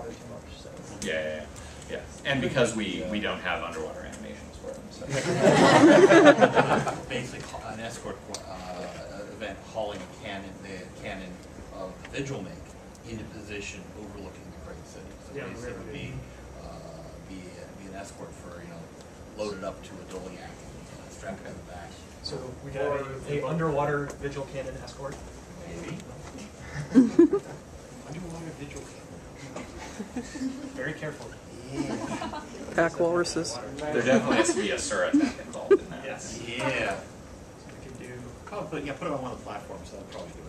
underwater too much. So. Yeah. And because we don't have underwater animations for them. So. Basically, an escort event hauling the cannon of the Vigil make into position overlooking the great city. So basically, it would be an escort for loaded up to a dolly strapped to the back. So we could have a underwater Vigil cannon escort. Maybe. Underwater Vigil cannon. Very careful. Yeah. Pack walruses. There definitely has to be a Sura attack involved in that. Yes. Yeah. So we could do. Put it on one of the platforms. That'll probably do it.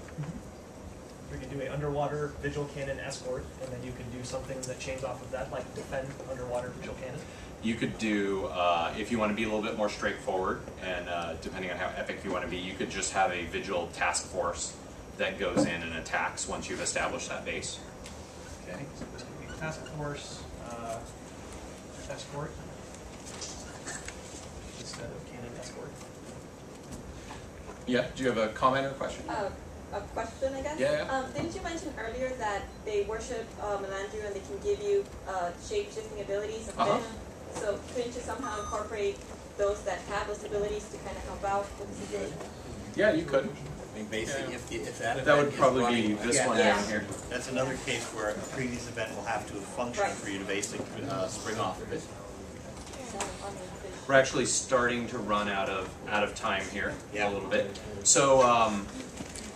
We could do an underwater Vigil cannon escort, and then you could do something that chains off of that, like defend underwater Vigil cannon. You could do, if you want to be a little bit more straightforward, and depending on how epic you want to be, you could just have a Vigil task force that goes in and attacks once you've established that base. Okay, so this could be task force escort instead of cannon escort. Yeah, do you have a comment or a question? A question, I guess? Yeah. Didn't you mention earlier that they worship Melandru and they can give you shape-shifting abilities? So couldn't you somehow incorporate those that have those abilities to kind of help out with the situation? Yeah, you could. I mean, basically, if that event That would is probably running, be this one Yeah. down here. That's another case where a previous event will have to function Right. for you to basically spring off of it. So, on the vision. We're actually starting to run out of time here Yeah. a little bit. So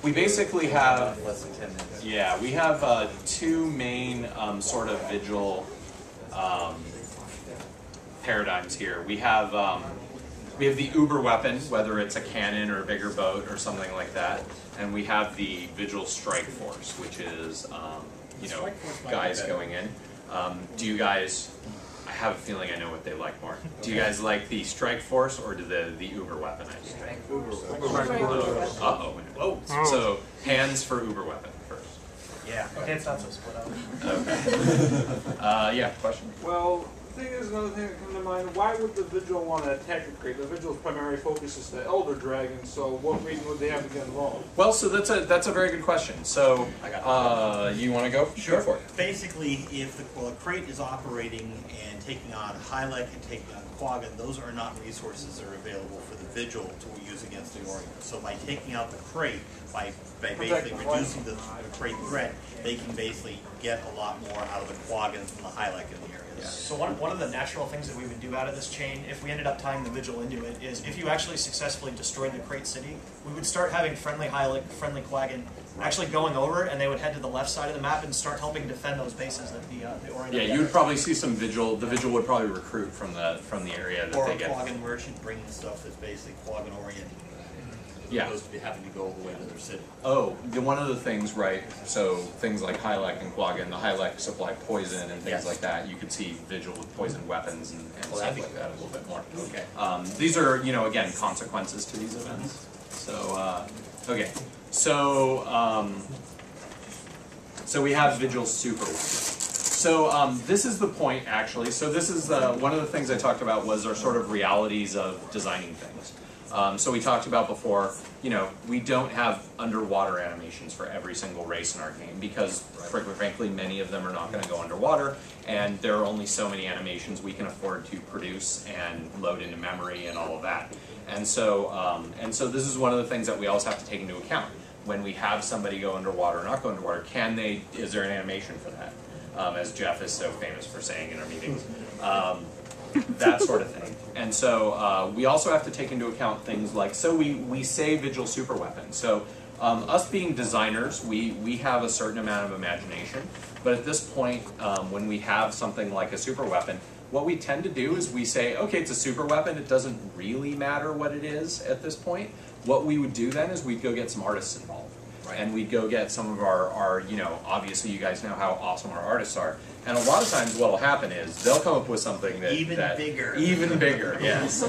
we basically have Less than 10 minutes. Yeah, we have two main sort of Vigil paradigms here. We have the Uber weapon, whether it's a cannon or a bigger boat or something like that, and we have the Vigil Strike Force, which is guys going in. Do you guys? I have a feeling I know what they like more. Do you guys like the Strike Force or the Uber weaponized? Uh-oh. Whoa. So hands for Uber weapon first. Yeah. Okay, it's not so split up. Okay. Yeah, question? Well, the thing is, another thing that comes to mind, why would the Vigil want to attack the crate? The Vigil's primary focus is the Elder Dragon, so what reason would they have to get involved? Well, so that's a very good question. So, you want to go? Sure. For it. Basically, if the crate is operating and taking on Hylek and taking on Quaggan, those are not resources that are available for the Vigil to use against the Orient. So by taking out the crate, by basically reducing the crate threat, they can basically get a lot more out of the Quaggans and the Hylek in the area. Yeah. So one of the natural things that we would do out of this chain, if we ended up tying the Vigil into it, is if you actually successfully destroyed the Crate City, we would start having friendly Hylek, friendly Quaggan actually going over, and they would head to the left side of the map and start helping defend those bases that the Orient. Yeah, you would probably see some Vigil. The Vigil would probably recruit from the area that Or they a get. Quaggan merchant bringing stuff that's basically Quaggan oriented. Yeah. As opposed to having to go all the way to their city. Oh, one of the things, right? So things like Hylek and Quaggan, the Hylek supply poison and things Yes. like that. You could see Vigil with poison weapons and stuff that'd be like that a little bit more. Okay. These are, again, consequences to these events. So, okay. So, so we have Vigil Super. So this is the point, actually. So this is one of the things I talked about was our sort of realities of designing things. So we talked about before, we don't have underwater animations for every single race in our game because, frankly, many of them are not going to go underwater, and there are only so many animations we can afford to produce and load into memory and all of that. And so this is one of the things that we always have to take into account. When we have somebody go underwater or not go underwater, is there an animation for that? As Jeff is so famous for saying in our meetings. That sort of thing. And so we also have to take into account things like, so we say Vigil Super Weapon. So us being designers, we have a certain amount of imagination, but at this point, when we have something like a super weapon, what we tend to do is we say, okay, it's a super weapon, it doesn't really matter what it is at this point. What we would do then is we'd go get some artists involved. And we'd go get some of our obviously you guys know how awesome our artists are. And a lot of times what'll happen is they'll come up with something Even bigger, yes.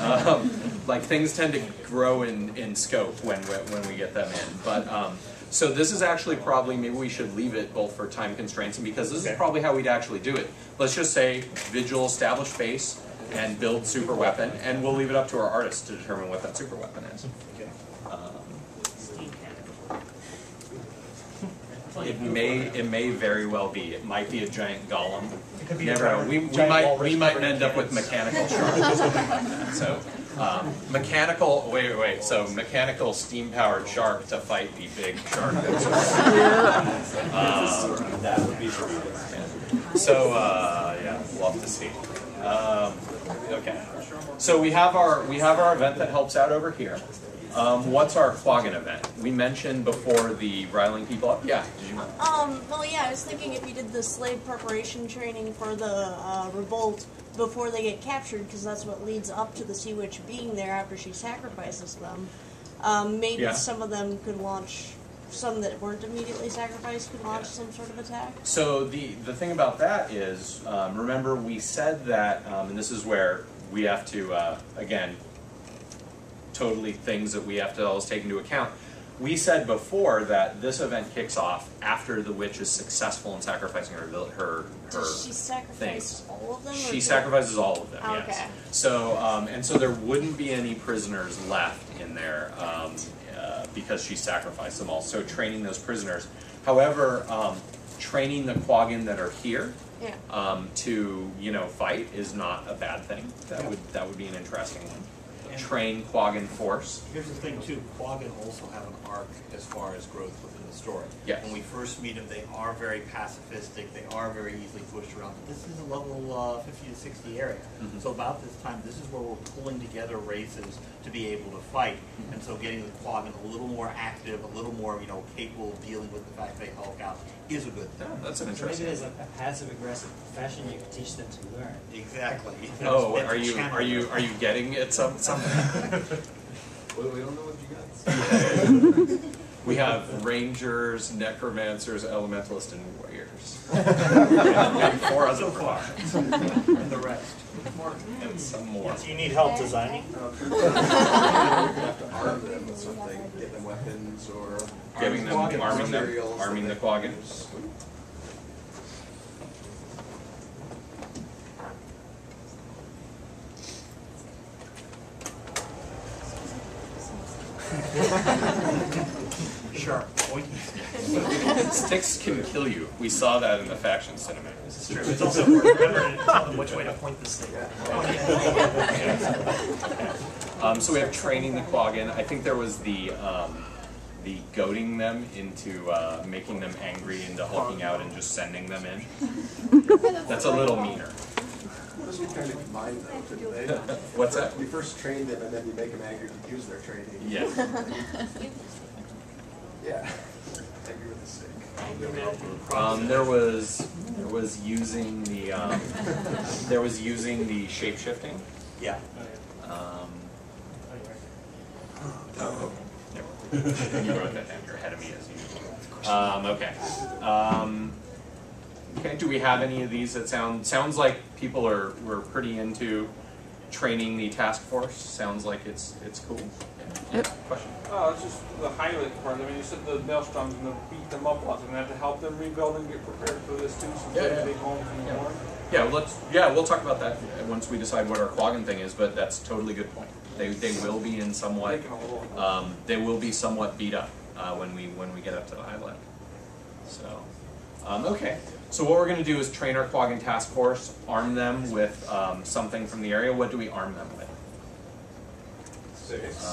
Like things tend to grow in scope when we get them in. But so this is actually probably, maybe we should leave it both for time constraints and because this is probably how we'd actually do it. Let's just say Vigil establish base and build super weapon, and we'll leave it up to our artists to determine what that super weapon is. It may very well be. It might be a giant golem. It could be Never know. We might end up with mechanical sharks. So mechanical. Wait. So mechanical steam-powered shark to fight the big shark. That would be true. So yeah, we'll have to see. Okay. So we have our event that helps out over here. What's our Quaggan event? We mentioned before the riling people up. Yeah. Did you? Well, yeah, I was thinking if you did the slave preparation training for the revolt before they get captured, because that's what leads up to the Sea Witch being there after she sacrifices them. Maybe some of them could launch. Some that weren't immediately sacrificed could launch some sort of attack. So the thing about that is, remember we said that, and this is where we have to again. Totally things that we have to always take into account. We said before that this event kicks off after the witch is successful in sacrificing her Does she sacrifice all of them? She sacrifices all of them. Oh, yes. okay. So and so there wouldn't be any prisoners left in there because she sacrificed them all. So training those prisoners. However, training the Quaggan that are here to fight is not a bad thing. That would be an interesting one. Train Quaggan force. Here's the thing too, Quaggan also have an arc as far as growth within the story. Yes. When we first meet them, they are very pacifistic, they are very easily pushed around, but this is a level 50 to 60 area. So about this time, this is where we're pulling together races to be able to fight, and so getting the Quaggan a little more active, a little more capable of dealing with the fact they Hulk out is a good thing. Yeah, that's an So maybe interesting. there's a passive-aggressive profession you could teach them to learn. Exactly. Oh, It's are a you getting it something? Well, we don't know what you got. We have rangers, necromancers, elementalists, and warriors. And 4 other professions. And the rest. And some more. Do you need help designing? You have to arm them with something, give them weapons or Giving them, arming materials the that they Quaggan. use. Sharp. Sticks can kill you. We saw that in the faction cinematic. This is true. It's also important to remember to tell them which way to point this thing. So we have training the Quaggan. I think there was the goading them into making them angry into hulking out and just sending them in. That's a little meaner. Those you kind of combine though, couldn't they? What's that? You first train them and then you make them angry to use their training. Yeah. Yeah. Angry with the stick. There was using the shape shifting. Yeah. Oh, never. You wrote that down. You're ahead of me as usual. Okay. Do we have any of these that sounds like people were pretty into training the task force? Sounds like it's cool. Yeah. Question. Oh, it's just the highlight part. I mean, you said the Maelstrom's going to beat them up lots. We're going to have to help them rebuild and get prepared for this too. So they home from the war. We'll talk about that once we decide what our Quaggan thing is. But that's a totally good point. They will be in somewhat. They will be somewhat beat up when we get up to the highlight. So okay. So what we're going to do is train our Quaggan task force, arm them with something from the area. What do we arm them with? 6.